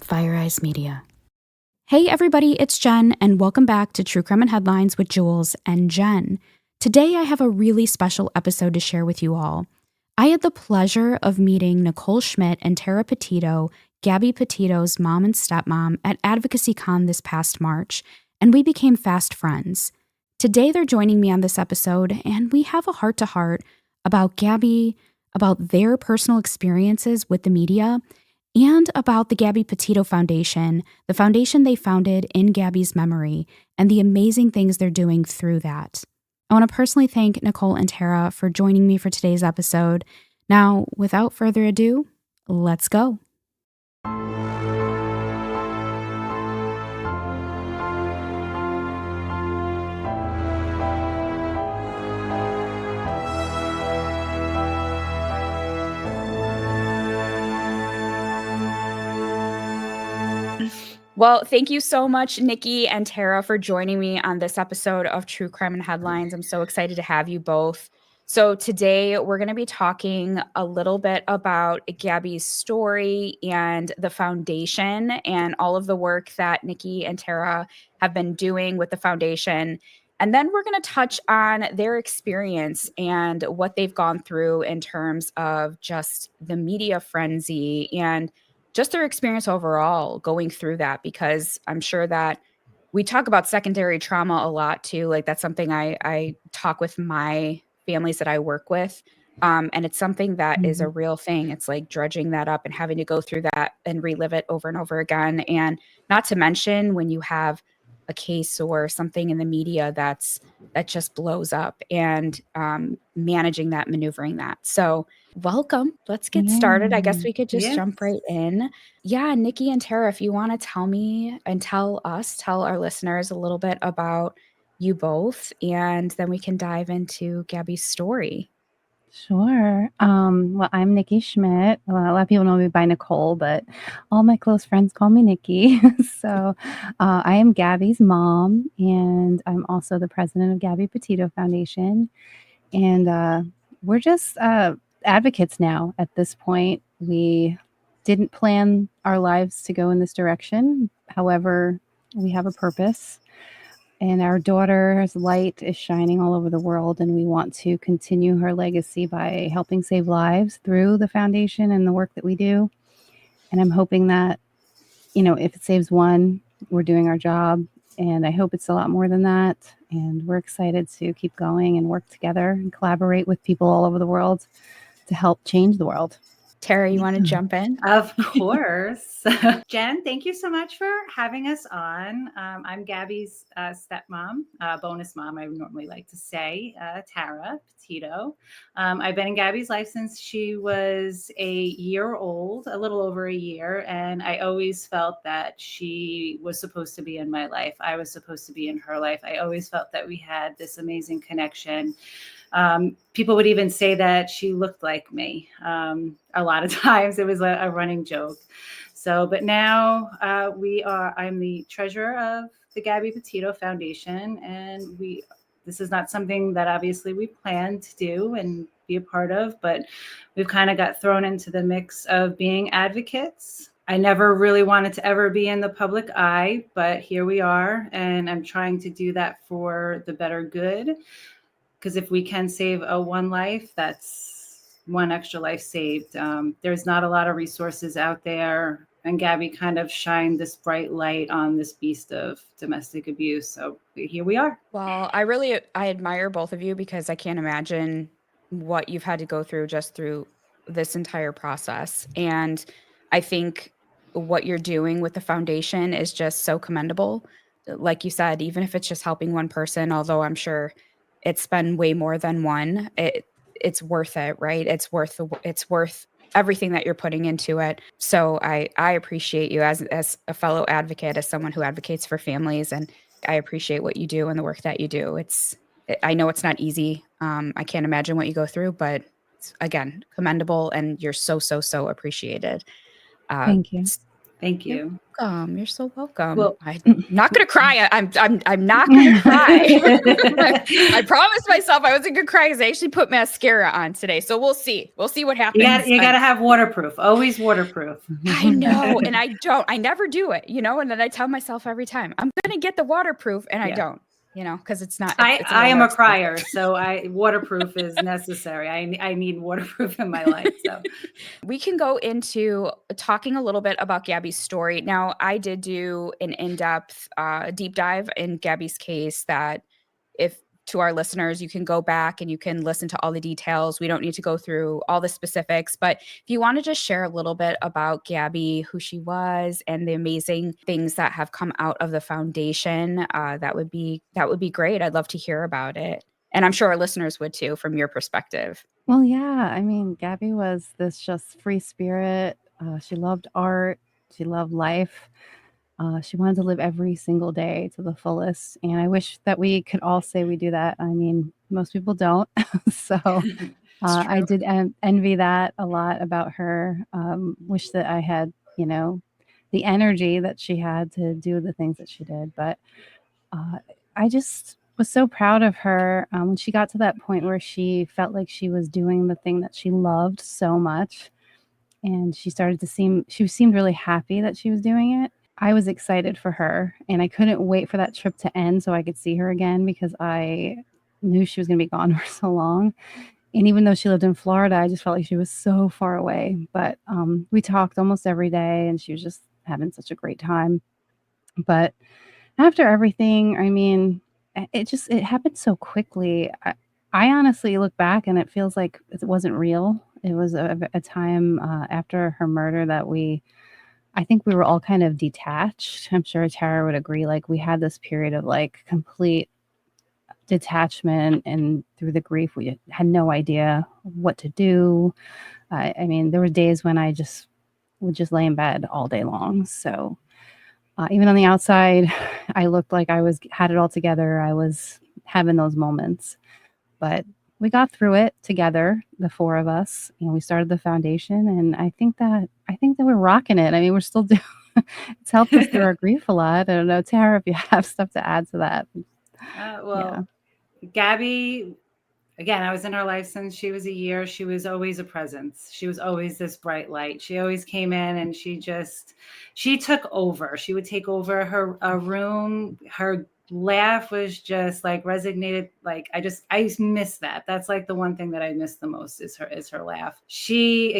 Fire Eyes Media. Hey everybody, it's Jen, and welcome back to True Crime and Headlines with Jules and Jen. Today I have a really special episode to share with you all. I had the pleasure of meeting Nichole Schmidt and Tara Petito, Gabby Petito's mom and stepmom, at AdvocacyCon this past March, and we became fast friends. Today they're joining me on this episode, and we have a heart-to-heart about Gabby, about their personal experiences with the media, and about the Gabby Petito Foundation, the foundation they founded in Gabby's memory, and the amazing things they're doing through that. I want to personally thank Nichole and Tara for joining me for today's episode. Now, without further ado, let's go. Well, thank you so much, Nikki and Tara, for joining me on this episode of True Crime and Headlines. I'm so excited to have you both. So today we're going to be talking a little bit about Gabby's story and the foundation and all of the work that Nikki and Tara have been doing with the foundation. And then we're going to touch on their experience and what they've gone through in terms of just the media frenzy and just their experience overall going through that, because I'm sure that we talk about secondary trauma a lot too. Like that's something I talk with my families that I work with. And it's something that is a real thing. It's like dredging that up and having to go through that and relive it over and over again. And not to mention when you have a case or something in the media that just blows up, and managing that, maneuvering that. So welcome. Let's get started. I guess we could just jump right in. Yeah, Nikki and Tara, if you want to tell me and tell our listeners a little bit about you both, and then we can dive into Gabby's story. Sure. Well, I'm Nichole Schmidt. A lot of people know me by Nichole, but all my close friends call me Nikki. So I am Gabby's mom, and I'm also the president of Gabby Petito Foundation. And we're just advocates now at this point. We didn't plan our lives to go in this direction. However, we have a purpose. And our daughter's light is shining all over the world, and we want to continue her legacy by helping save lives through the foundation and the work that we do. And I'm hoping that, if it saves one, we're doing our job. And I hope it's a lot more than that. And we're excited to keep going and work together and collaborate with people all over the world to help change the world. Tara, you want to jump in? Of course. Jen, thank you so much for having us on. I'm Gabby's stepmom, bonus mom, I normally like to say, Tara Petito. I've been in Gabby's life since she was a year old, a little over a year, and I always felt that she was supposed to be in my life. I was supposed to be in her life. I always felt that we had this amazing connection. People would even say that she looked like me. A lot of times it was a running joke. So, but now I'm the treasurer of the Gabby Petito Foundation, and this is not something that obviously we plan to do and be a part of, but we've kind of got thrown into the mix of being advocates. I never really wanted to ever be in the public eye, but here we are, and I'm trying to do that for the better good. Because if we can save one life, that's one extra life saved. There's not a lot of resources out there. And Gabby kind of shined this bright light on this beast of domestic abuse. So here we are. Well, I admire both of you, because I can't imagine what you've had to go through just through this entire process. And I think what you're doing with the foundation is just so commendable. Like you said, even if it's just helping one person, although I'm sure it's been way more than one, it's worth it, right? It's worth everything that you're putting into it. So I appreciate you as a fellow advocate, as someone who advocates for families, and I appreciate what you do and the work that you do. I know it's not easy. I can't imagine what you go through, but it's, again, commendable, and you're so appreciated. Thank you. Thank you. You're so welcome. Well, I'm not gonna cry. I'm not gonna cry. I promised myself I wasn't gonna cry because I actually put mascara on today. So we'll see. We'll see what happens. you gotta have waterproof. Always waterproof. I know, and I don't. I never do it, and then I tell myself every time I'm gonna get the waterproof, and I don't. Because it's not. It's I am a expensive. crier, so waterproof is necessary. I need waterproof in my life. So we can go into talking a little bit about Gabby's story. Now, I did do an in-depth deep dive in Gabby's case that if to our listeners, you can go back and you can listen to all the details. We don't need to go through all the specifics, but if you want to just share a little bit about Gabby, who she was, and the amazing things that have come out of the foundation, that would be great. I'd love to hear about it. And I'm sure our listeners would too, from your perspective. Well, yeah, I mean, Gabby was this just free spirit. She loved art. She loved life. She wanted to live every single day to the fullest. And I wish that we could all say we do that. I mean, most people don't. So I did envy that a lot about her. Wish that I had, the energy that she had to do the things that she did. But I just was so proud of her when she got to that point where she felt like she was doing the thing that she loved so much. And she seemed really happy that she was doing it. I was excited for her, and I couldn't wait for that trip to end so I could see her again because I knew she was going to be gone for so long. And even though she lived in Florida, I just felt like she was so far away. But we talked almost every day, and she was just having such a great time. But after everything, I mean, it happened so quickly. I honestly look back, and it feels like it wasn't real. It was a time after her murder that I think we were all kind of detached. I'm sure Tara would agree. Like we had this period of like complete detachment, and through the grief, we had no idea what to do. I mean, there were days when I just would just lay in bed all day long. So even on the outside, I looked like I had it all together. I was having those moments, but we got through it together, the four of us. We started the foundation, and I think that we're rocking it. I mean, we're still doing. It's helped us through our grief a lot. I don't know, Tara, if you have stuff to add to that. Gabby, again, I was in her life since she was a year. She was always a presence. She was always this bright light. She always came in, and she took over. She would take over her room. Her laugh was just like resonated. Like I miss that. That's like the one thing that I miss the most is her laugh. She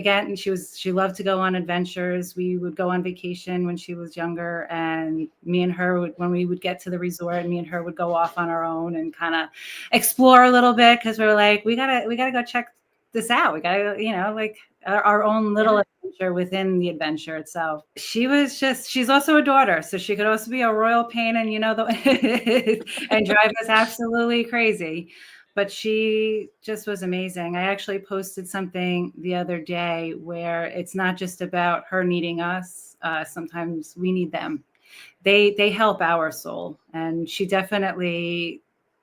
loved to go on adventures. We would go on vacation when she was younger, and me and her when we would get to the resort, me and her would go off on our own and kind of explore a little bit, because we were like, we gotta go check this out. We gotta, like our own little adventure within the adventure itself. She's also a daughter, so she could also be a royal pain and and drive us absolutely crazy. But she just was amazing. I actually posted something the other day where it's not just about her needing us. Sometimes we need them. They help our soul, and she definitely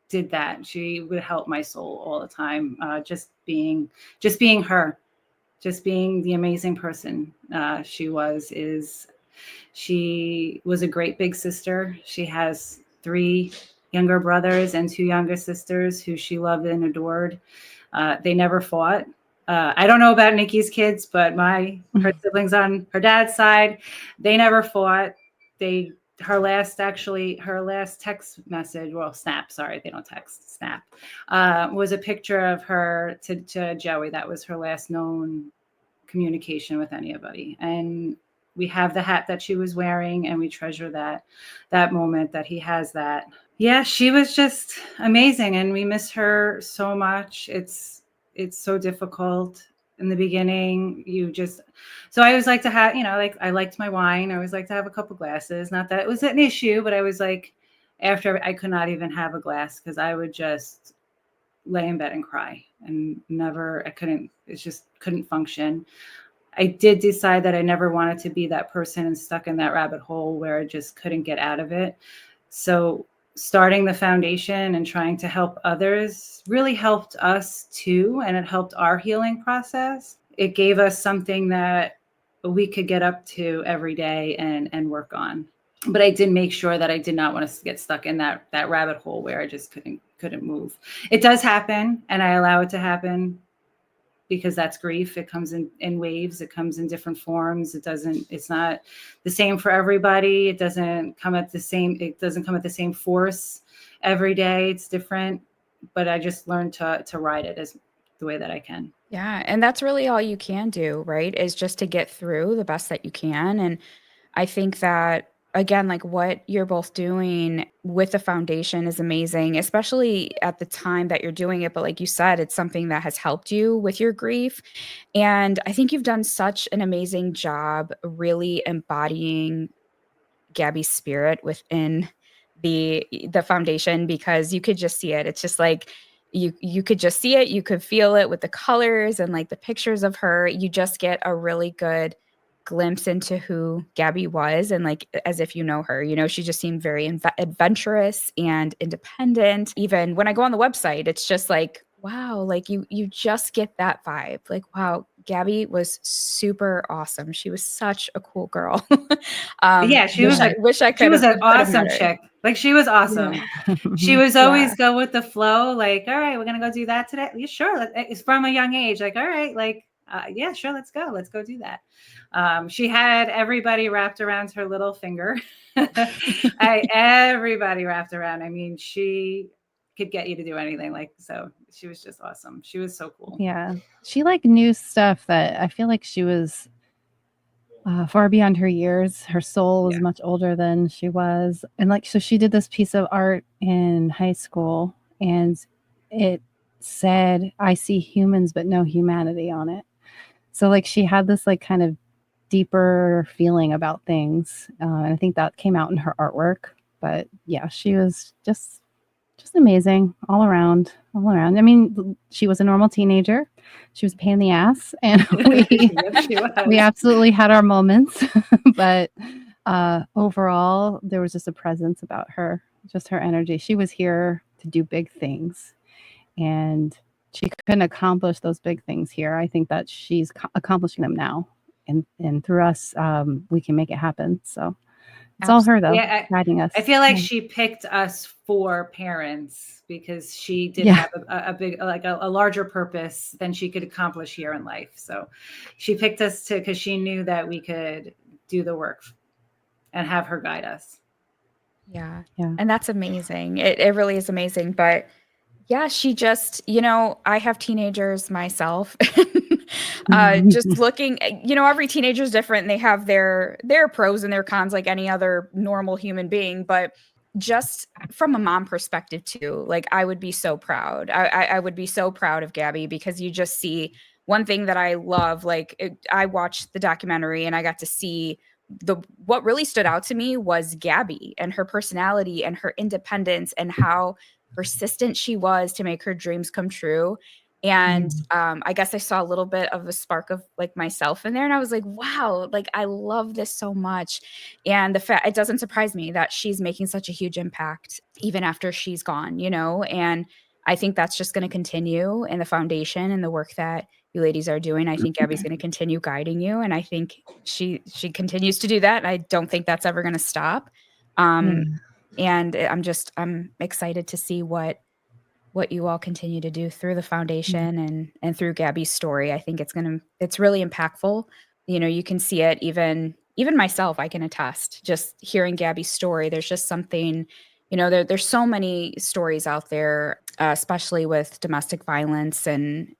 did that. She would help my soul all the time. Just being her, just being the amazing person she was a great big sister. She has 3 younger brothers and 2 younger sisters who she loved and adored. They never fought. I don't know about Nikki's kids, but her siblings on her dad's side, they never fought. Her last text message, Snap, sorry, they don't text, Snap, was a picture of her to Joey. That was her last known communication with anybody. And we have the hat that she was wearing, and we treasure that moment that he has that. Yeah, she was just amazing, and we miss her so much. It's so difficult in the beginning. So I always like to have, like I liked my wine. I always like to have a couple glasses. Not that it was an issue, but I was like, after I could not even have a glass because I would just lay in bed and cry and couldn't function. I did decide that I never wanted to be that person and stuck in that rabbit hole where I just couldn't get out of it. So starting the foundation and trying to help others really helped us too. And it helped our healing process. It gave us something that we could get up to every day and work on. But I did make sure that I did not want to get stuck in that rabbit hole where I just couldn't move. It does happen, and I allow it to happen because that's grief. It comes in waves. It comes in different forms. It's not the same for everybody. It doesn't come at the same force every day. It's different, but I just learned to ride it as the way that I can. Yeah, and that's really all you can do, right? Is just to get through the best that you can. And I think that, again, like what you're both doing with the foundation is amazing, especially at the time that you're doing it. But like you said, it's something that has helped you with your grief. And I think you've done such an amazing job really embodying Gabby's spirit within the foundation, because you could just see it. It's just like you could just see it, you could feel it with the colors and like the pictures of her. You just get a really good glimpse into who Gabby was, and like as if you know her. She just seemed very adventurous and independent. Even when I go on the website, it's just like, wow, like you just get that vibe. Like, wow, Gabby was super awesome. She was such a cool girl. Yeah, she was an awesome chick. Like, she was awesome. Yeah. She was always go with the flow. Like, all right, we're gonna go do that today. Yeah, sure. It's from a young age. Like, all right, like, yeah, sure, let's go do that. She had everybody wrapped around her little finger. Everybody wrapped around. I mean, she could get you to do anything. Like, so she was just awesome. She was so cool. Yeah, she like knew stuff that I feel like she was far beyond her years. Her soul was much older than she was. And like, so she did this piece of art in high school, and it said, "I see humans, but no humanity" on it. So like, she had this like kind of deeper feeling about things. And I think that came out in her artwork. But yeah, she was just amazing all around. I mean, she was a normal teenager. She was a pain in the ass, and we absolutely had our moments. But overall, there was just a presence about her, just her energy. She was here to do big things, and she couldn't accomplish those big things here. I think that she's accomplishing them now, and through us, we can make it happen. So it's all her, though, guiding us. I feel like she picked us for parents because she did have a big, like a larger purpose than she could accomplish here in life. So she picked us because she knew that we could do the work and have her guide us. Yeah. And that's amazing. It really is amazing. But yeah, she just, I have teenagers myself. Just looking, every teenager is different, and they have their pros and their cons like any other normal human being. But just from a mom perspective too, like, I would be so proud. I would be so proud of Gabby, because you just see one thing that I love. Like, I watched the documentary and I got to see what really stood out to me was Gabby and her personality and her independence and how persistent she was to make her dreams come true. And I guess I saw a little bit of a spark of like myself in there, and I was like, wow, like, I love this so much. And the fact, it doesn't surprise me that she's making such a huge impact even after she's gone, and I think that's just going to continue in the foundation and the work that you ladies are doing. I think Gabby's going to continue guiding you, and I think she continues to do that. And I don't think that's ever going to stop. And I'm excited to see what you all continue to do through the foundation and through Gabby's story. I think it's really impactful. You can see it, even myself, I can attest, just hearing Gabby's story. There's just something, there's so many stories out there, especially with domestic violence, and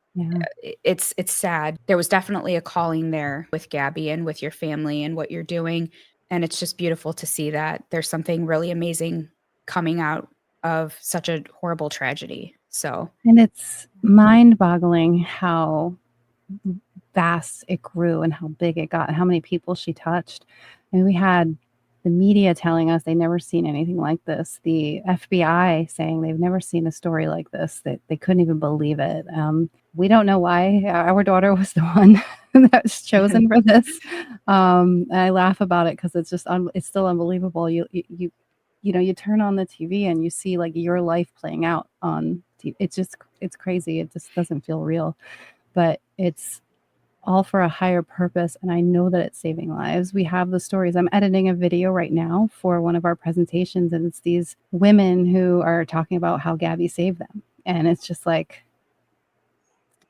it's sad. There was definitely a calling there with Gabby and with your family and what you're doing. And it's just beautiful to see that there's something really amazing coming out of such a horrible tragedy. And it's mind-boggling how vast it grew and how big it got and how many people she touched. And we had the media telling us they've never seen anything like this. The FBI saying they've never seen a story like this, that they couldn't even believe it. We don't know why our daughter was the one that was chosen for this. And I laugh about it because it's just it's still unbelievable. You turn on the TV and you see like your life playing out on TV. It's crazy. It just doesn't feel real, but it's all for a higher purpose. And I know that it's saving lives. We have the stories. I'm editing a video right now for one of our presentations, and it's these women who are talking about how Gabby saved them. And it's just like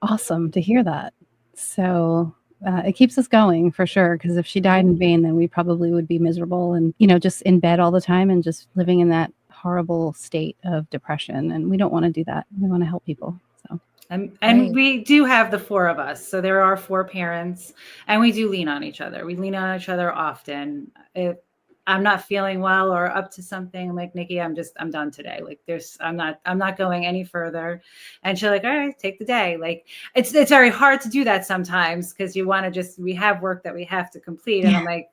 awesome to hear that. So it keeps us going for sure. Because if she died in vain, then we probably would be miserable and, just in bed all the time and just living in that horrible state of depression. And we don't want to do that. We want to help people. So. And Right. we do have the 4 of us. So there are 4 parents, and we do lean on each other. We lean on each other often. If I'm not feeling well or up to something, like, Nikki, I'm done today. Like, I'm not going any further. And she's like, all right, take the day. Like, it's very hard to do that sometimes because you want to we have work that we have to complete. And I'm like,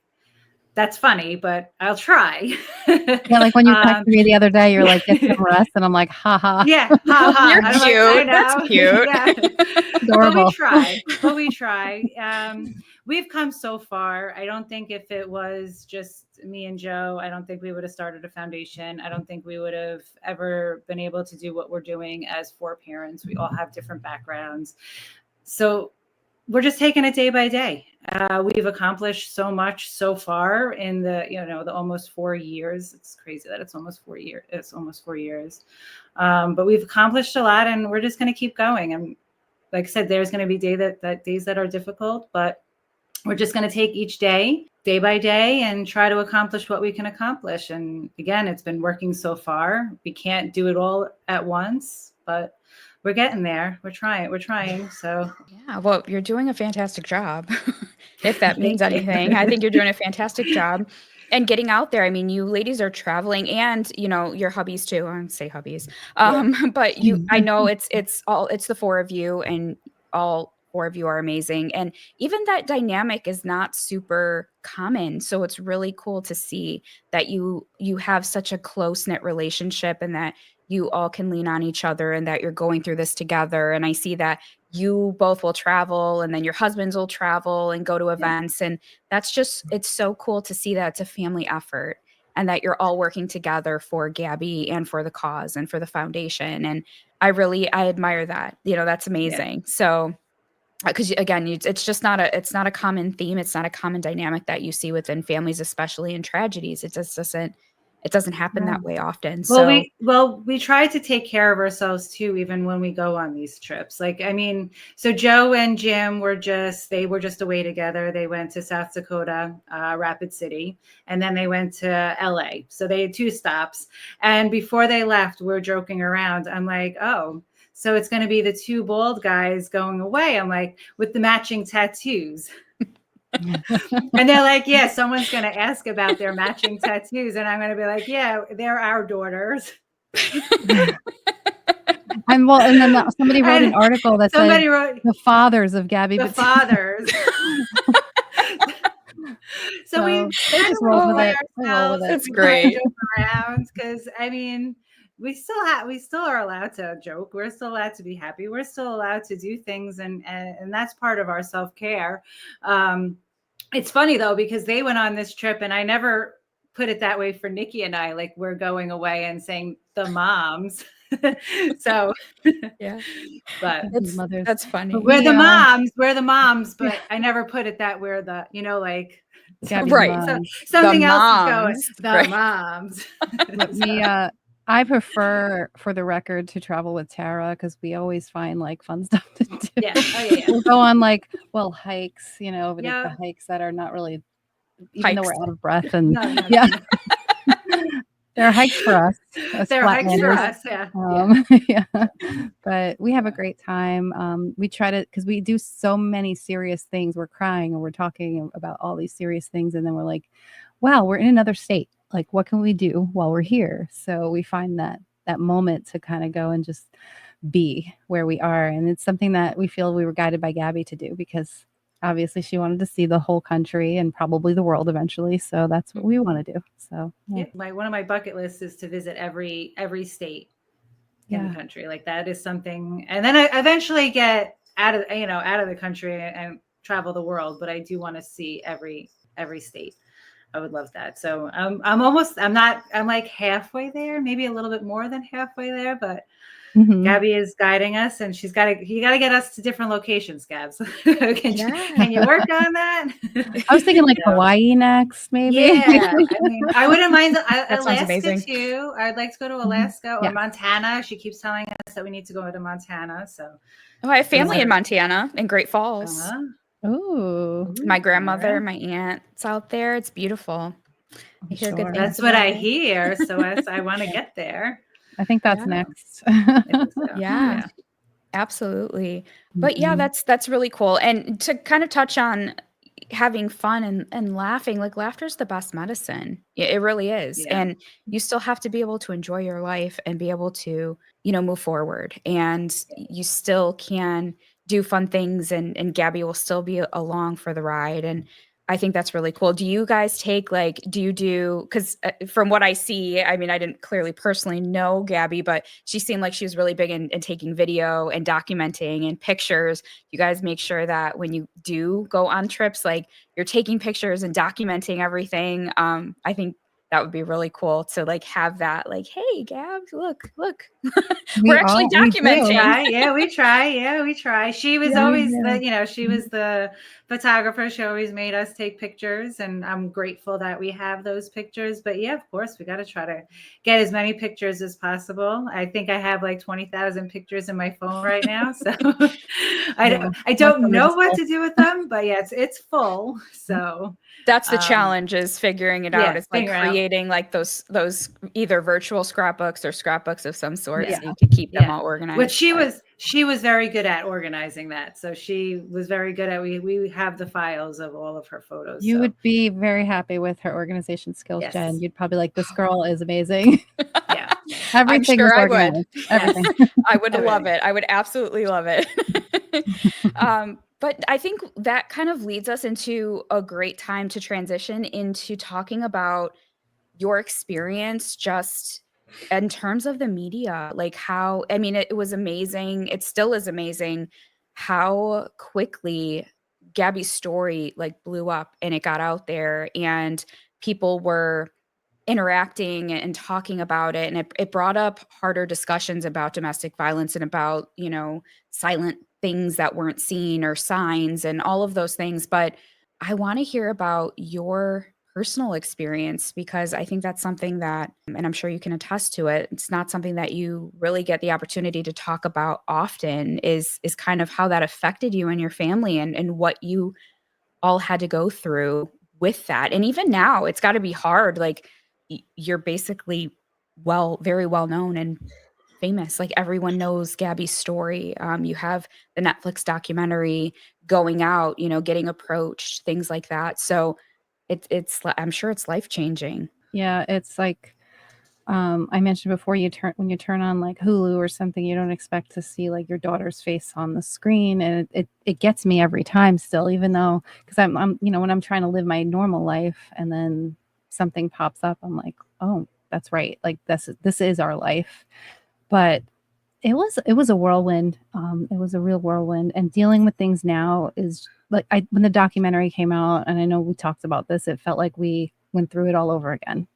that's funny, but I'll try. Yeah, like when you texted me the other day, you're like, get some rest. And I'm like, ha ha. Yeah, ha ha. You're I'm cute. like, I know. That's cute. Yeah. Adorable. But we try. We've come so far. I don't think if it was just me and Joe, I don't think we would have started a foundation. I don't think we would have ever been able to do what we're doing as 4 parents. We all have different backgrounds. So we're just taking it day by day. We've accomplished so much so far in the almost 4 years. It's crazy that it's almost 4 years. It's almost 4 years. But we've accomplished a lot, and we're just going to keep going. And like I said, there's going to be days that are difficult, but we're just going to take each day by day and try to accomplish what we can accomplish. And again, it's been working so far. We can't do it all at once, but we're getting there. We're trying. So Yeah, well, you're doing a fantastic job. If that means anything, I think you're doing a fantastic job and getting out there. I mean, you ladies are traveling, and your hubbies too. I don't say hubbies, but I know it's the 4 of you, and all 4 of you are amazing. And even that dynamic is not super common, so it's really cool to see that you have such a close knit relationship, and that you all can lean on each other, and that you're going through this together. And I see that you both will travel, and then your husbands will travel and go to events. And that's just, it's so cool to see that it's a family effort, and that you're all working together for Gabby and for the cause and for the foundation. And I admire that. That's amazing. So, because again, it's just it's not a common theme. It's not a common dynamic that you see within families, especially in tragedies. It just doesn't happen that way often. We try to take care of ourselves too, even when we go on these trips. Like, I mean, so Joe and Jim were just away together. They went to South Dakota, Rapid City, and then they went to LA. So they had 2 stops. And before they left, we're joking around. I'm like, oh, so it's going to be the 2 bald guys going away. I'm like, with the matching tattoos. And they're like, yeah, someone's going to ask about their matching tattoos. And I'm going to be like, yeah, they're our daughters. And then somebody wrote an article that said the fathers of Gabby. The fathers. So we just roll with it. It's great. Joke around, because I mean, we still are allowed to joke. We're still allowed to be happy. We're still allowed to do things, and that's part of our self-care. It's funny though, because they went on this trip, and I never put it that way for Nikki and I. Like, we're going away and saying the moms. So yeah, but that's funny. We're the moms, but I never put it that we're the, like right. So something else is going. The moms. I prefer, for the record, to travel with Tara, because we always find like fun stuff to do. Yeah. Oh, yeah. We'll go on hikes, but the hikes that are not really, even though we're out of breath, and no. They're hikes for us. They're hikes for us, yeah. But we have a great time. We try to, because we do so many serious things. We're crying, and we're talking about all these serious things, and then we're like, wow, we're in another state. Like, what can we do while we're here? So we find that moment to kind of go and just be where we are. And it's something that we feel we were guided by Gabby to do, because obviously she wanted to see the whole country and probably the world eventually. So that's what we want to do. So one of my bucket lists is to visit every state in the country. Like, that is something. And then I eventually get out of the country and travel the world. But I do want to see every state. I would love that. So I'm like halfway there, maybe a little bit more than halfway there, but Gabby is guiding us, and you got to get us to different locations, Gabs. Can you work on that? I was thinking like Hawaii next, maybe. Yeah, I mean, I wouldn't mind sounds Alaska amazing. too. I'd like to go to Alaska or Yeah. Montana. She keeps telling us that we need to go to Montana. So, Oh, I have family in Montana, in Great Falls. Oh, My grandmother, my aunt's out there. It's beautiful. I hear good things. That's what I hear. So I want to get there. I think that's next. Yeah, absolutely. But yeah, that's really cool. And to kind of touch on having fun and laughing, like laughter's the best medicine. It really is. Yeah. And you still have to be able to enjoy your life and be able to, move forward. And you still can do fun things, and Gabby will still be along for the ride. And I think that's really cool. Do you guys take because from what I see, I mean, I didn't clearly personally know Gabby, but she seemed like she was really big in taking video and documenting and pictures. You guys make sure that when you do go on trips, like you're taking pictures and documenting everything. I think that would be really cool to like have that, like, hey, Gab, look, we're actually documenting. We try. She was always she was the photographer. She always made us take pictures, and I'm grateful that we have those pictures. But yeah, of course, we got to try to get as many pictures as possible. I think I have like 20,000 pictures in my phone right now, so I don't know what to do with them, but yeah, it's full. So that's the challenge, is figuring it out. It's like creating like those either virtual scrapbooks or scrapbooks of some sort, so you can keep them all organized. Which she was very good at organizing that. So she was very good at, we have the files of all of her photos. You would be very happy with her organization skills, Jen. You'd probably like, this girl is amazing. Yeah. Everything is organized. Everything. I would love it. I would absolutely love it. But I think that kind of leads us into a great time to transition into talking about your experience just in terms of the media. Like how, I mean, it was amazing. It still is amazing how quickly Gabby's story like blew up and it got out there, and people were interacting and talking about it. And it brought up harder discussions about domestic violence and about, silent things that weren't seen or signs and all of those things. But I want to hear about your personal experience, because I think that's something that, and I'm sure you can attest to it, it's not something that you really get the opportunity to talk about often, is kind of how that affected you and your family, and what you all had to go through with that. And even now, it's got to be hard. Like you're basically very well known and famous. Like everyone knows Gabby's story. You have the Netflix documentary going out, getting approached, things like that. So it's I'm sure it's life-changing. Yeah, it's like I mentioned before, when you turn on like Hulu or something, you don't expect to see like your daughter's face on the screen, and it gets me every time still, even though, because I'm when I'm trying to live my normal life and then something pops up, I'm like, oh, that's right, like this is our life. But it was a whirlwind. It was a real whirlwind, and dealing with things now is like, when the documentary came out, and I know we talked about this, it felt like we went through it all over again,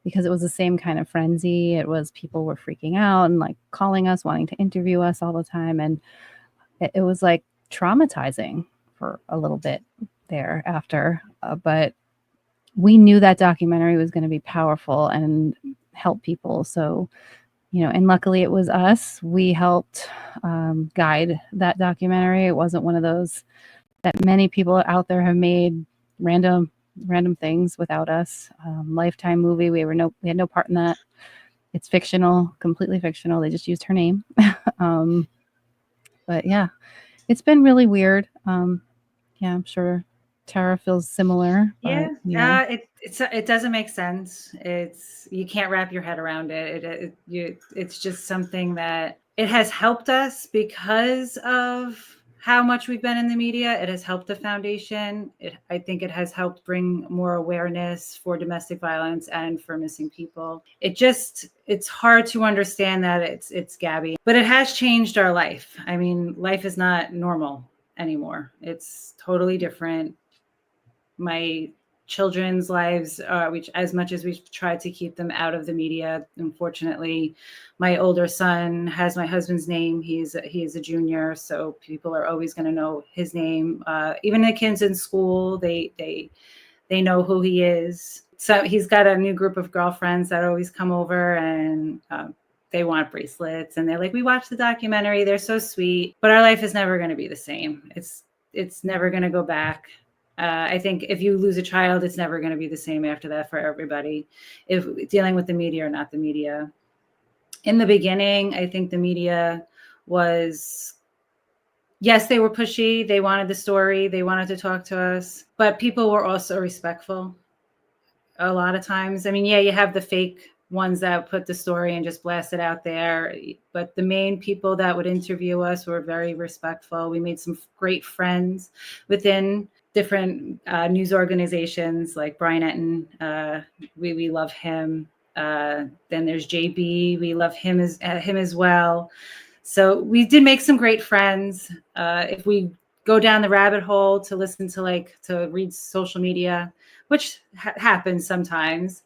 because it was the same kind of frenzy. It was, people were freaking out and like calling us, wanting to interview us all the time. And it was like traumatizing for a little bit there after. But we knew that documentary was going to be powerful and help people. So, and luckily it was us. We helped guide that documentary. It wasn't one of those that many people out there have made random things without us. Lifetime movie. We had no part in that. It's fictional, completely fictional. They just used her name. But yeah, it's been really weird. Yeah, I'm sure Tara feels similar. But, it doesn't make sense. You can't wrap your head around it. It's just something that it has helped us because of how much we've been in the media. It has helped the foundation. I think it has helped bring more awareness for domestic violence and for missing people. It's hard to understand that it's Gabby, but it has changed our life. I mean, life is not normal anymore. It's totally different. My children's lives, which as much as we've tried to keep them out of the media. Unfortunately, my older son has my husband's name. He is a junior, so people are always going to know his name. Even the kids in school, they know who he is. So he's got a new group of girlfriends that always come over, and they want bracelets, and they're like, we watched the documentary. They're so sweet, but our life is never going to be the same. It's never going to go back. I think if you lose a child, it's never going to be the same after that for everybody, if dealing with the media or not the media. In the beginning, I think the media was, yes, they were pushy. They wanted the story. They wanted to talk to us, but people were also respectful a lot of times. I mean, yeah, you have the fake ones that put the story and just blast it out there, but the main people that would interview us were very respectful. We made some great friends within different news organizations, like Brian Etten. We love him. Then there's JB. We love him as well. So we did make some great friends. If we go down the rabbit hole to listen to read social media, which happens sometimes.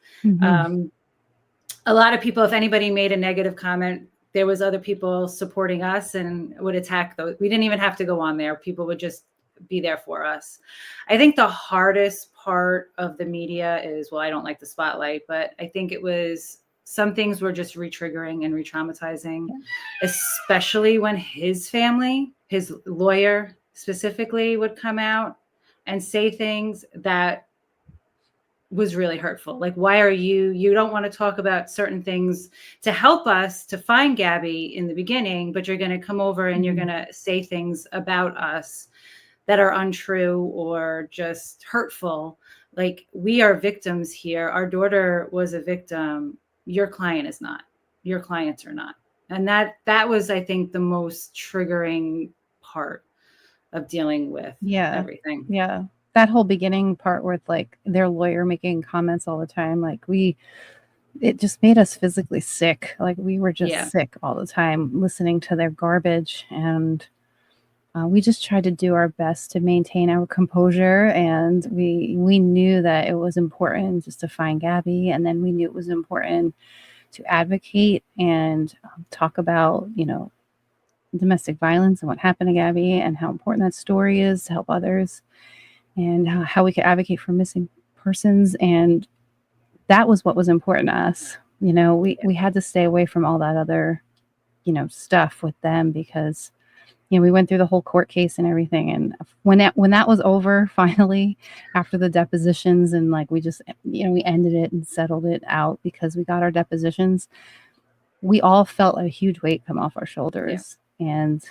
A lot of people, if anybody made a negative comment, there was other people supporting us and would attack those. We didn't even have to go on there. People would just be there for us. I think the hardest part of the media is, well, I don't like the spotlight, but I think it was, some things were just re-triggering and re-traumatizing, especially when his family, his lawyer specifically, would come out and say things that was really hurtful. Like, why are you don't want to talk about certain things to help us to find Gabby in the beginning, but you're going to come over and you're going to say things about us that are untrue or just hurtful. Like, we are victims here. Our daughter was a victim. Your client is not. Your clients are not. And that was, I think, the most triggering part of dealing with everything. Yeah. That whole beginning part with like their lawyer making comments all the time, like it just made us physically sick. Like we were just sick all the time listening to their garbage. And we just tried to do our best to maintain our composure. And we knew that it was important just to find Gabby. And then we knew it was important to advocate and talk about, domestic violence and what happened to Gabby and how important that story is to help others, and how we could advocate for missing persons. And that was what was important to us. We had to stay away from all that other, stuff with them, because, we went through the whole court case and everything. And when that was over, finally, after the depositions, and like, we just, we ended it and settled it out because we got our depositions, we all felt a huge weight come off our shoulders. And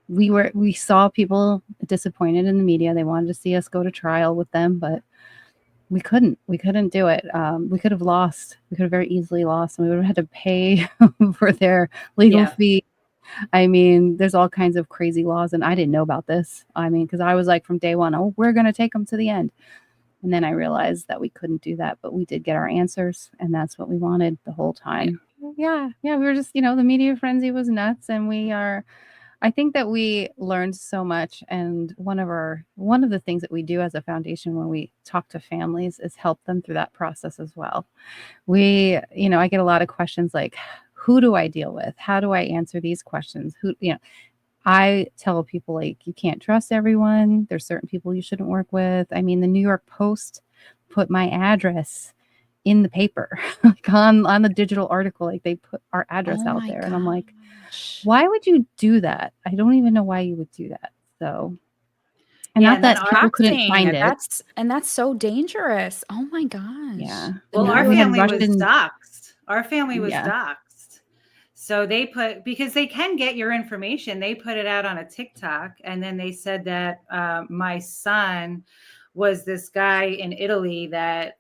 we saw people disappointed in the media. They wanted to see us go to trial with them, but we couldn't do it. We could have lost. We could have very easily lost, and we would have had to pay for their legal fee. I mean, there's all kinds of crazy laws, and I didn't know about this. I mean, because I was like, from day one, oh, we're going to take them to the end. And then I realized that we couldn't do that, but we did get our answers, and that's what we wanted the whole time. Yeah. We were just, the media frenzy was nuts, and I think that we learned so much. And one of the things that we do as a foundation when we talk to families is help them through that process as well. I get a lot of questions like, who do I deal with? How do I answer these questions? I tell people, like, you can't trust everyone. There's certain people you shouldn't work with. I mean, the New York Post put my address in the paper, like on the digital article, like they put our address out there. And I'm like, why would you do that? I don't even know why you would do that. So, and not that people couldn't find it. That's so dangerous. Oh my gosh. Yeah. Well, our family was doxxed. Our family was doxxed. So they because they can get your information, they put it out on a TikTok. And then they said that my son was this guy in Italy that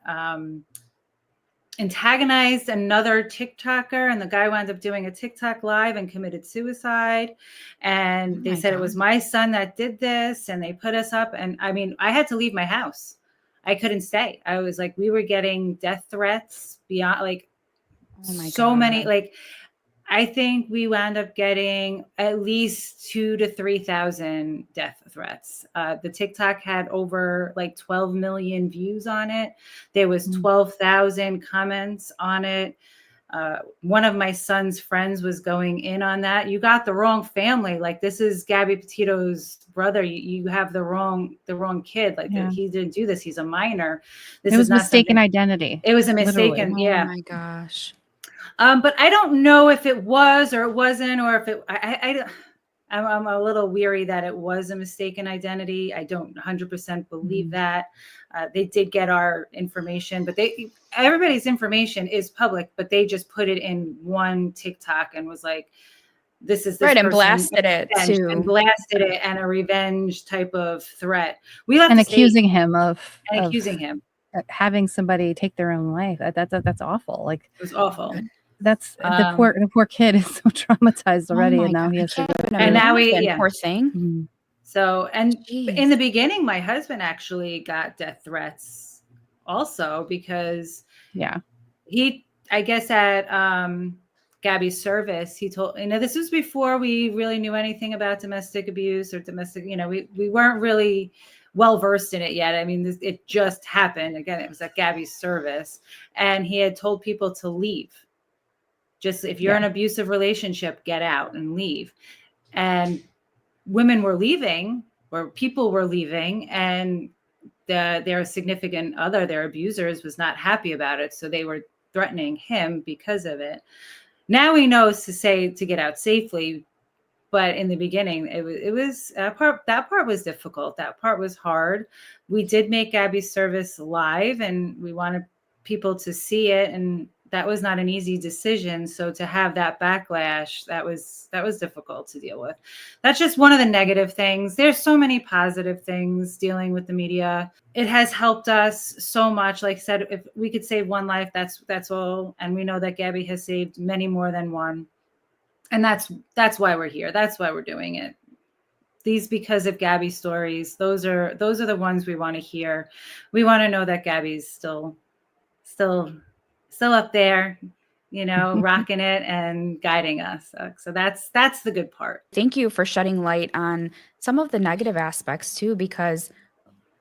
antagonized another TikToker, and the guy wound up doing a TikTok live and committed suicide. And they said it was my son that did this, and they put us up. And I mean, I had to leave my house. I couldn't stay. I was like, we were getting death threats beyond, like, many, like, I think we wound up getting at least 2,000 to 3,000 death threats. The TikTok had over like 12 million views on it. There was 12,000 comments on it. One of my son's friends was going in on that. You got the wrong family. Like, this is Gabby Petito's brother. You have the wrong kid. Like, he didn't do this. He's a minor. This It was is not mistaken something. identity. It was a mistaken. Literally. Oh Yeah. my gosh. But I don't know if it was or it wasn't, or if it. I'm a little weary that it was a mistaken identity. I don't 100% believe that. They did get our information, but everybody's information is public, but they just put it in one TikTok and was like, this is this Right, and person blasted it too. and blasted it, and a revenge type of threat. We left And the accusing state him of accusing him. having somebody take their own life. That's awful. Like, It was awful. that's the poor kid is so traumatized already, my and now God, he has to go through. And now poor thing. Mm-hmm. So, and Jeez. in the beginning, my husband actually got death threats also, because I guess at Gabby's service, he told, this was before we really knew anything about domestic abuse or domestic, we weren't really well versed in it yet. I mean, it just happened. Again, it was at Gabby's service, and he had told people to leave. Just, if you're in an abusive relationship, get out and leave. And women were leaving, or people were leaving, and their significant other, their abusers, was not happy about it. So they were threatening him because of it. Now he knows to get out safely. But in the beginning, it was that part was difficult. That part was hard. We did make Gabby's service live, and we wanted people to see it, and that was not an easy decision. So to have that backlash, that was difficult to deal with. That's just one of the negative things. There's so many positive things dealing with the media. It has helped us so much. Like I said, if we could save one life, that's all. And we know that Gabby has saved many more than one. And that's why we're here. That's why we're doing it. These because of Gabby's stories. Those are the ones we want to hear. We want to know that Gabby's still up there, rocking it and guiding us. So that's the good part. Thank you for shedding light on some of the negative aspects too, because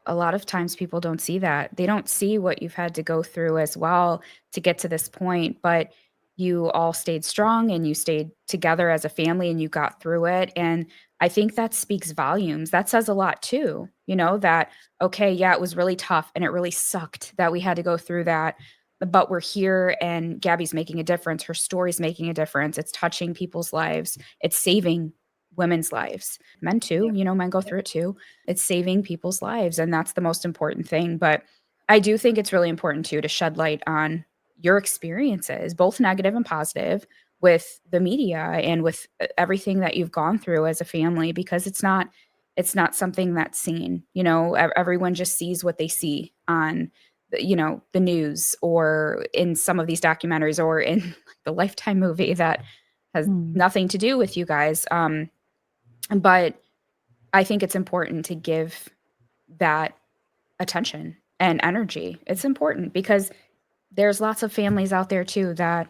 a lot of times people don't see that. They don't see what you've had to go through as well to get to this point, but you all stayed strong and you stayed together as a family and you got through it. And I think that speaks volumes. That says a lot too, that, okay, yeah, it was really tough and it really sucked that we had to go through that, but we're here and Gabby's making a difference. Her story's making a difference. It's touching people's lives. It's saving women's lives, men too, men go through it too. It's saving people's lives. And that's the most important thing. But I do think it's really important too, to shed light on your experiences, both negative and positive, with the media and with everything that you've gone through as a family, because it's not something that's seen. Everyone just sees what they see on the news or in some of these documentaries or in the Lifetime movie that has nothing to do with you guys. But I think it's important to give that attention and energy. It's important because there's lots of families out there too that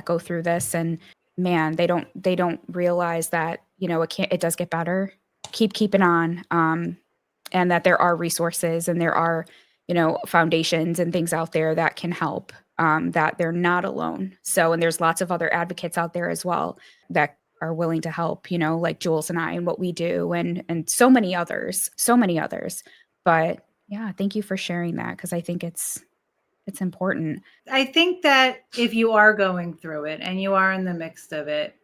go through this, and man, they don't realize that, it does get better. Keep keeping on. And that there are resources and there are, foundations and things out there that can help, that they're not alone. So, and there's lots of other advocates out there as well that are willing to help, like Jules and I and what we do, and so many others. But yeah, thank you for sharing that, because I think it's important. I think that if you are going through it and you are in the mix of it,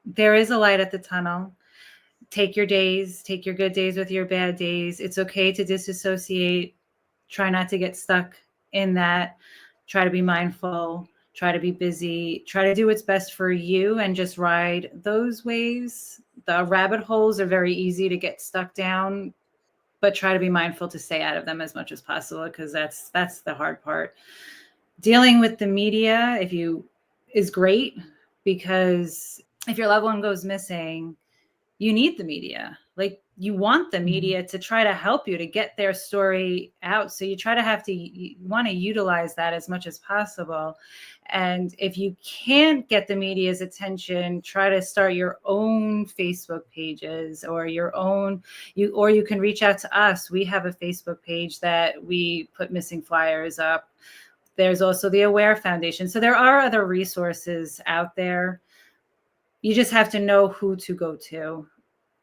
there is a light at the tunnel. Take your days, take your good days with your bad days. It's okay to disassociate. Try not to get stuck in that. Try to be mindful. Try to be busy. Try to do what's best for you and just ride those waves. The rabbit holes are very easy to get stuck down, but try to be mindful to stay out of them as much as possible, because that's the hard part. Dealing with the media is great, because if your loved one goes missing, you need the media. Like, you want the media to try to help you to get their story out. So you want to utilize that as much as possible. And if you can't get the media's attention, try to start your own Facebook pages or you can reach out to us. We have a Facebook page that we put missing flyers up. There's also the Aware Foundation. So there are other resources out there. You just have to know who to go to.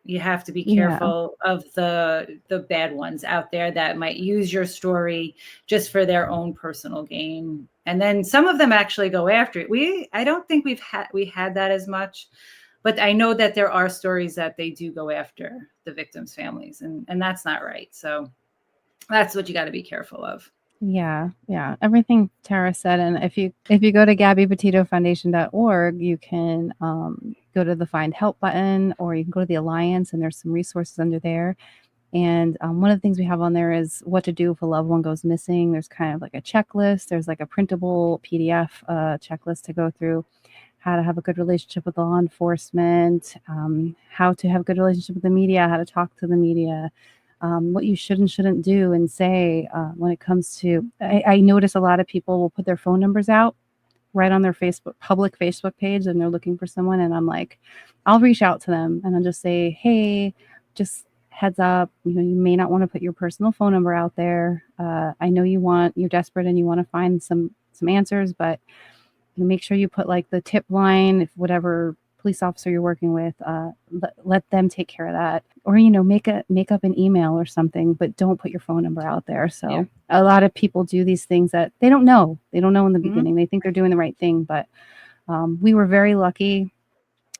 You have to be careful of the bad ones out there that might use your story just for their own personal gain. And then some of them actually go after it. I don't think we had that as much, but I know that there are stories that they do go after the victims' families, and that's not right. So that's what you got to be careful of. Yeah. Everything Tara said. And if you go to GabbyPetitoFoundation.org, you can go to the Find Help button, or you can go to the Alliance, and there's some resources under there. And one of the things we have on there is what to do if a loved one goes missing. There's kind of like a checklist. There's like a printable PDF checklist to go through. How to have a good relationship with law enforcement, how to have a good relationship with the media, how to talk to the media, what you should and shouldn't do and say when it comes to, I notice a lot of people will put their phone numbers out right on their public Facebook page, and they're looking for someone. And I'm like, I'll reach out to them and I'll just say, hey, just heads up, you may not want to put your personal phone number out there. I know you're desperate and you want to find some answers, but make sure you put like the tip line, if whatever police officer you're working with, let them take care of that. Or, make up an email or something, but don't put your phone number out there. So a lot of people do these things that they don't know. They don't know in the beginning. They think they're doing the right thing, but we were very lucky.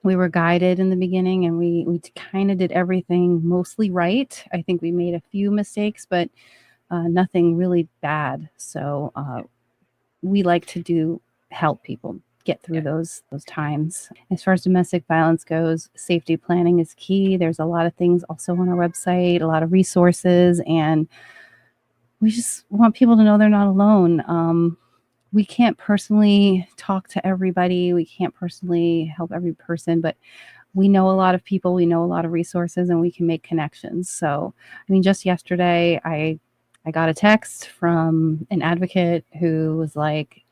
We were guided in the beginning, and we kind of did everything mostly right. I think we made a few mistakes, but nothing really bad. So we like to help people get through those times. As far as domestic violence goes, safety planning is key. There's a lot of things also on our website, a lot of resources, and we just want people to know they're not alone. We can't personally talk to everybody. We can't personally help every person, but we know a lot of people, we know a lot of resources, and we can make connections. So, just yesterday I got a text from an advocate who was like,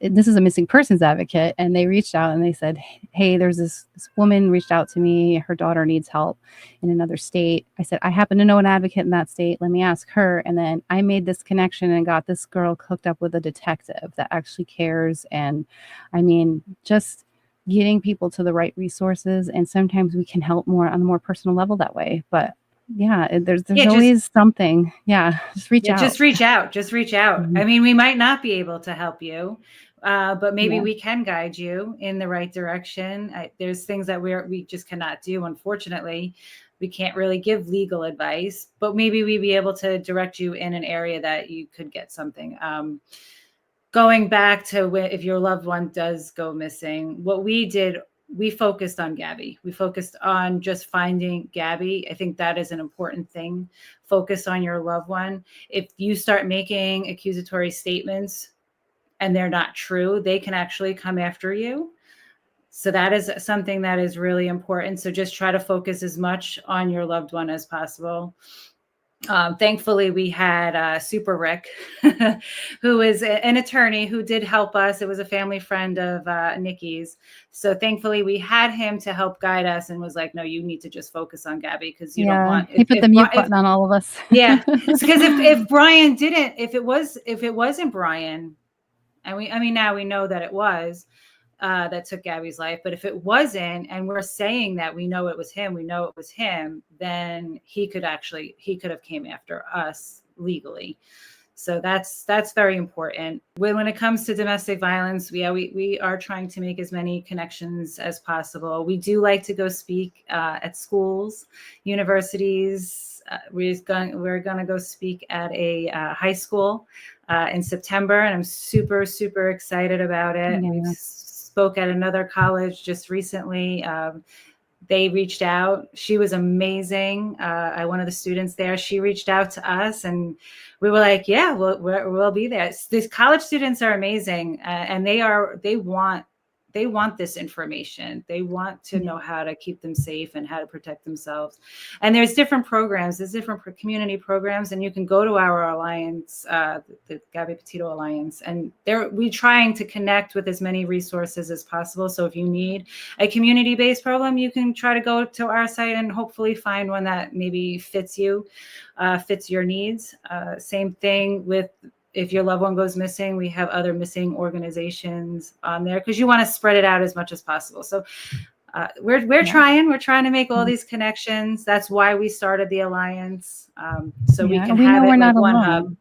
this is a missing persons advocate, and they reached out and they said, hey, there's this woman reached out to me. Her daughter needs help in another state. I said, I happen to know an advocate in that state. Let me ask her. And then I made this connection and got this girl hooked up with a detective that actually cares. And just getting people to the right resources. And sometimes we can help more on a more personal level that way. But there's always something. Just reach out. Just reach out. Mm-hmm. We might not be able to help you, but maybe we can guide you in the right direction. There's things that we just cannot do. Unfortunately, we can't really give legal advice, but maybe we'd be able to direct you in an area that you could get something. Going back to if your loved one does go missing, what we did, we focused on Gabby. We focused on just finding Gabby. I think that is an important thing. Focus on your loved one. If you start making accusatory statements and they're not true, they can actually come after you. So that is something that is really important. So just try to focus as much on your loved one as possible. Thankfully, we had Super Rick, who is an attorney who did help us. It was a family friend of Nikki's. So thankfully, we had him to help guide us and was like, no, you need to just focus on Gabby because you don't want. He put the mute button on all of us. Yeah, because if Brian didn't, if it wasn't Brian, and now we know that it was. That took Gabby's life. But if it wasn't, and we're saying that we know it was him, then he could have came after us legally. So that's very important. When it comes to domestic violence, we are trying to make as many connections as possible. We do like to go speak at schools, universities. We're going to go speak at a high school in September, and I'm super, super excited about it. Yeah. We've spoke at another college just recently. They reached out. She was amazing. One of the students there, she reached out to us, and we were like, yeah, we'll be there. These college students are amazing, and they want they want this information. They want to know how to keep them safe and how to protect themselves. And there's different programs, there's different community programs, and you can go to our alliance, the Gabby Petito Alliance, and we're trying to connect with as many resources as possible. So if you need a community-based program, you can try to go to our site and hopefully find one that maybe fits you, fits your needs. Same thing with if your loved one goes missing, we have other missing organizations on there because you want to spread it out as much as possible. So we're trying to make all these connections. That's why we started the Alliance. So we can have it like one hub.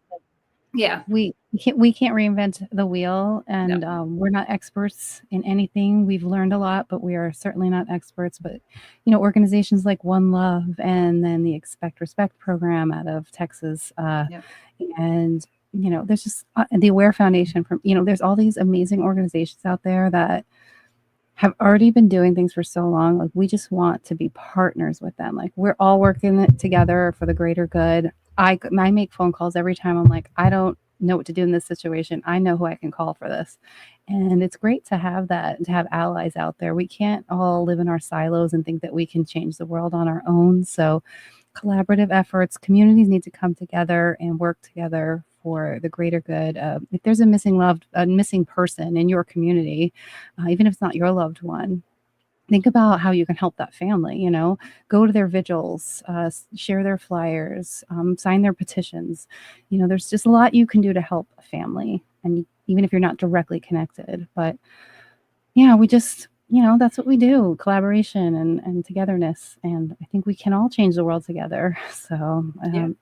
Yeah. We can't reinvent the wheel, and we're not experts in anything. We've learned a lot, but we are certainly not experts. But, organizations like One Love and then the Expect Respect program out of Texas, and there's just the Aware Foundation from, there's all these amazing organizations out there that have already been doing things for so long. Like, we just want to be partners with them. Like, we're all working it together for the greater good. I make phone calls every time. I'm like, I don't know what to do in this situation. I know who I can call for this. And it's great to have that, to have allies out there. We can't all live in our silos and think that we can change the world on our own. So collaborative efforts, communities need to come together and work together for the greater good. If there's a missing person in your community, even if it's not your loved one, think about how you can help that family. Go to their vigils, share their flyers, sign their petitions. There's just a lot you can do to help a family, and even if you're not directly connected. But we just, that's what we do: collaboration and togetherness. And I think we can all change the world together. So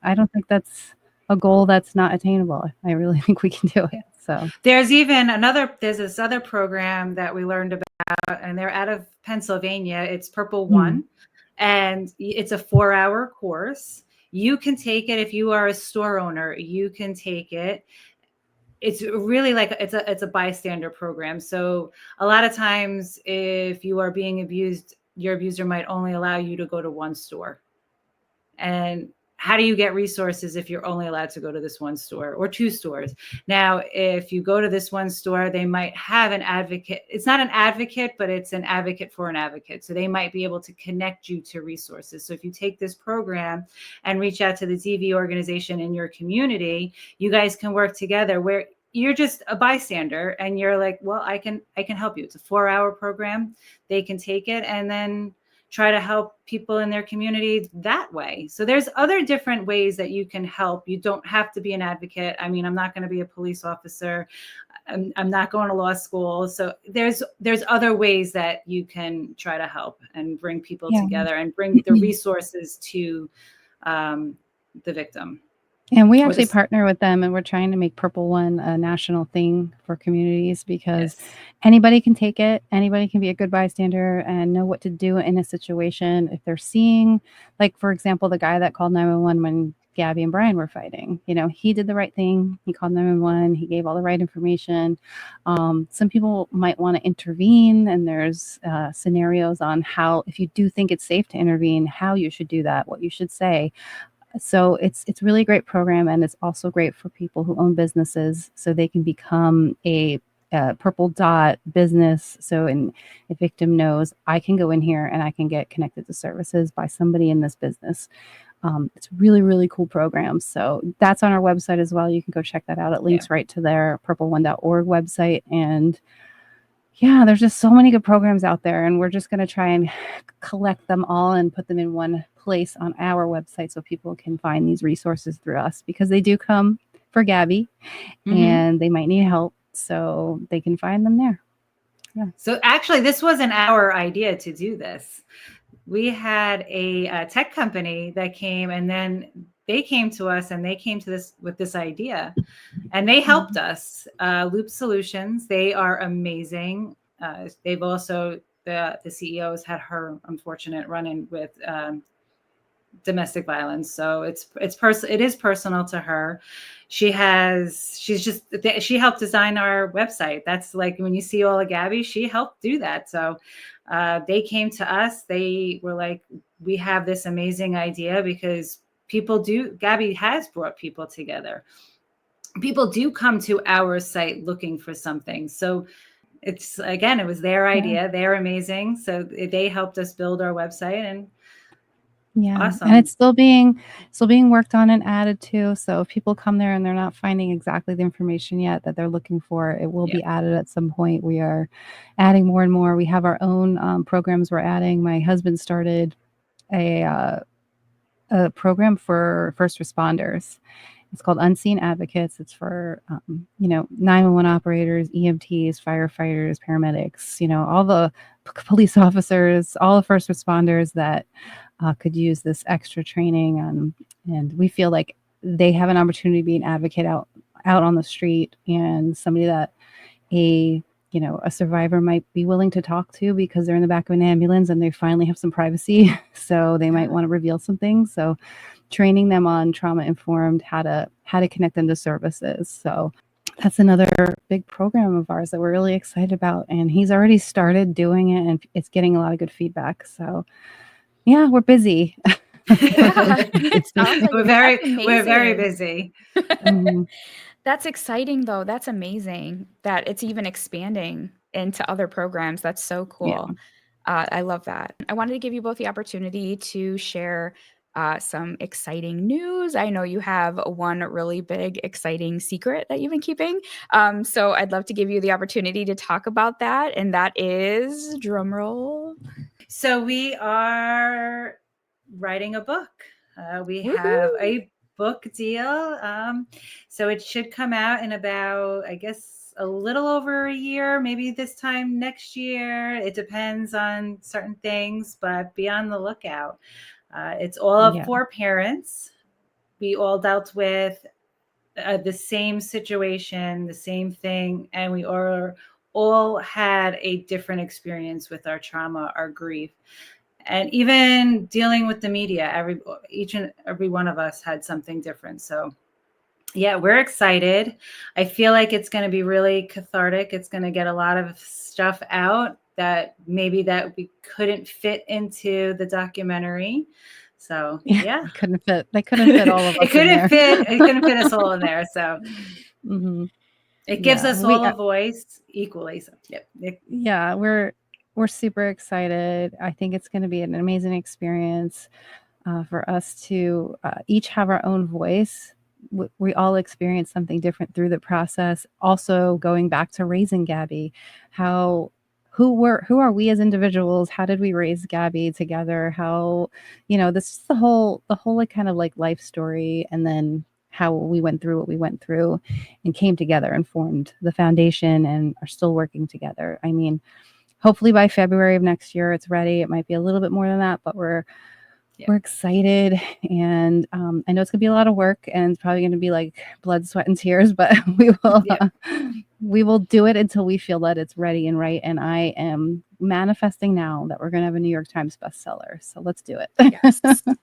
I don't think that's a goal that's not attainable. I really think we can do it. So there's this other program that we learned about, and they're out of Pennsylvania. It's Purple One, and it's a 4-hour course. You can take it if you are a store owner. You can take it. It's really like it's a bystander program. So a lot of times, if you are being abused, your abuser might only allow you to go to one store. And how do you get resources if you're only allowed to go to this one store or two stores? Now, if you go to this one store, they might have an advocate. It's not an advocate, but it's an advocate for an advocate. So they might be able to connect you to resources. So if you take this program and reach out to the DV organization in your community, you guys can work together where you're just a bystander and you're like, well, I can help you. It's a 4-hour program. They can take it and then try to help people in their community that way. So there's other different ways that you can help. You don't have to be an advocate. I mean, I'm not going to be a police officer. I'm not going to law school. So there's other ways that you can try to help and bring people together and bring the resources to the victim. And we actually partner with them, and we're trying to make Purple One a national thing for communities because anybody can take it. Anybody can be a good bystander and know what to do in a situation. If they're seeing, like, for example, the guy that called 911 when Gabby and Brian were fighting, he did the right thing. He called 911. He gave all the right information. Some people might want to intervene, and there's scenarios on how, if you do think it's safe to intervene, how you should do that, what you should say. So it's really a great program, and it's also great for people who own businesses, so they can become a purple dot business. So a victim knows, I can go in here and I can get connected to services by somebody in this business. It's really, really cool program. So that's on our website as well. You can go check that out. It links right to their purple1.org website. And there's just so many good programs out there, and we're just going to try and collect them all and put them in one place on our website so people can find these resources through us, because they do come for Gabby and they might need help, so they can find them there. So actually, this wasn't our idea to do this. We had a tech company that came, and then they came to us, and they came to this with this idea, and they helped us. Loop Solutions, they are amazing. They've also, the CEO has had her unfortunate run-in with domestic violence, so it is personal to her. She helped design our website. That's like when you see all of Gabby, she helped do that. So they came to us. They were like, we have this amazing idea, because Gabby has brought people together. People do come to our site looking for something. So It's, again, it was their idea. They're amazing. So they helped us build our website, and awesome. And it's still being worked on and added to. So if people come there and they're not finding exactly the information yet that they're looking for, it will be added at some point. We are adding more and more. We have our own programs we're adding. My husband started a program for first responders. It's called Unseen Advocates. It's for, 911 operators, EMTs, firefighters, paramedics, all the police officers, all the first responders that could use this extra training. And we feel like they have an opportunity to be an advocate out on the street, and somebody that a survivor might be willing to talk to because they're in the back of an ambulance and they finally have some privacy. So they might want to reveal some things. So training them on trauma-informed, how to connect them to services. So that's another big program of ours that we're really excited about. And he's already started doing it, and it's getting a lot of good feedback. So yeah, we're busy. We're very busy. That's exciting, though. That's amazing that it's even expanding into other programs. That's so cool. I love that. I wanted to give you both the opportunity to share some exciting news. I know you have one really big, exciting secret that you've been keeping. So I'd love to give you the opportunity to talk about that. And that is, drum roll. So we are writing a book. We have a book deal. So it should come out in about, I guess, a little over a year, maybe this time next year. It depends on certain things, but be on the lookout. It's all for parents. We all dealt with the same situation, the same thing, and we all had a different experience with our trauma, our grief. And even dealing with the media, each and every one of us had something different. So yeah, we're excited. I feel like it's going to be really cathartic. It's going to get a lot of stuff out that maybe that we couldn't fit into the documentary. So yeah. They couldn't fit all of us. It couldn't fit us all in there. So it gives us all a voice equally. So we're super excited. I think it's going to be an amazing experience for us to each have our own voice. We all experience something different through the process. Also, going back to raising Gabby, who are we as individuals? How did we raise Gabby together? How, this is the whole like kind of like life story, and then how we went through what we went through and came together and formed the foundation and are still working together. I mean, hopefully by February of next year, it's ready. It might be a little bit more than that, but we're excited. And I know it's gonna be a lot of work, and it's probably gonna be like blood, sweat, and tears, but we will do it until we feel that it's ready and right. And I am manifesting now that we're gonna have a New York Times bestseller. So let's do it.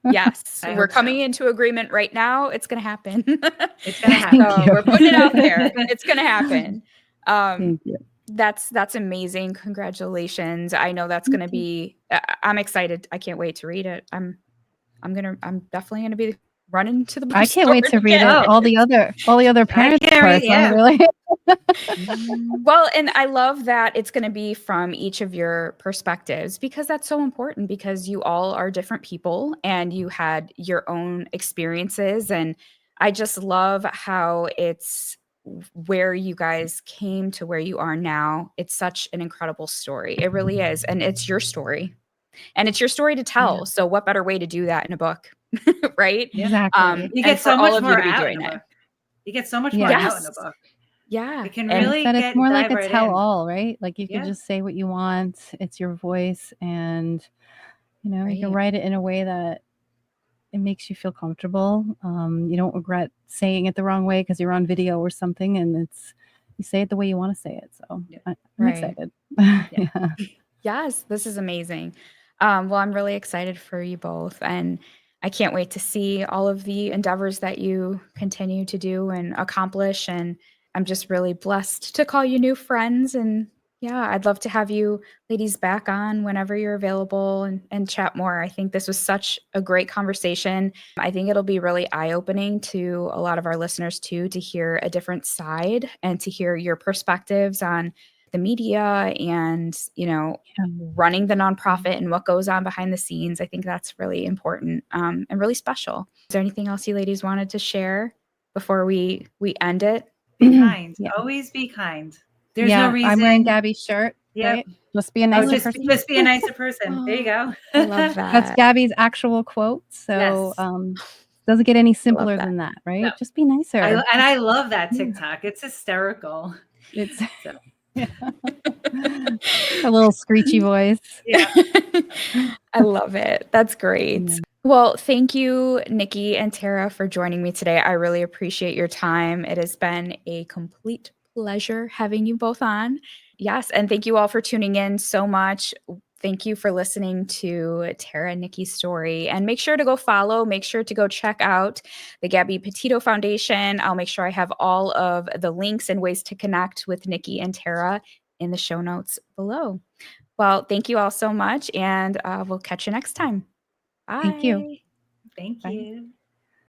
Yes. We're coming into agreement right now. It's gonna happen. It's gonna happen. So we're putting it out there. It's gonna happen. Thank you. That's amazing. Congratulations. I know that's going to be, I'm excited. I can't wait to read it. I'm definitely going to be running to the bookstore. I can't wait to read it. All the other parents parts. Really. Well, and I love that it's going to be from each of your perspectives, because that's so important, because you all are different people and you had your own experiences. And I just love how it's where you guys came to where you are now. It's such an incredible story. It really is. And it's your story. And it's your story to tell. Yeah. So what better way to do that in a book, right? Exactly. You get so much more out in a book. You get so much more out in a book. Yeah. It can really get it's more like a right tell-all, right? Like you can just say what you want. It's your voice, and you can write it in a way that it makes you feel comfortable. You don't regret saying it the wrong way because you're on video or something, and you say it the way you want to say it. So I'm excited. Yes, this is amazing. Well, I'm really excited for you both, and I can't wait to see all of the endeavors that you continue to do and accomplish. And I'm just really blessed to call you new friends. And yeah, I'd love to have you ladies back on whenever you're available and chat more. I think this was such a great conversation. I think it'll be really eye-opening to a lot of our listeners too, to hear a different side and to hear your perspectives on the media and, running the nonprofit and what goes on behind the scenes. I think that's really important and really special. Is there anything else you ladies wanted to share before we end it? Be kind. Yeah. Always be kind. There's no reason. I'm wearing Gabby's shirt. Yep. Right? Just be a nicer person. Just be a nicer person. There you go. I love that. That's Gabby's actual quote. So doesn't get any simpler than that, right? No. Just be nicer. I love that TikTok. It's hysterical. It's a little screechy voice. Yeah. I love it. That's great. Yeah. Well, thank you, Nikki and Tara, for joining me today. I really appreciate your time. It has been a complete pleasure having you both on. Yes, and thank you all for tuning in so much. Thank you for listening to Tara and Nikki's story. And make sure to go follow. Make sure to go check out the Gabby Petito Foundation. I'll make sure I have all of the links and ways to connect with Nikki and Tara in the show notes below. Well, thank you all so much, and we'll catch you next time. Bye. Thank you. Thank you.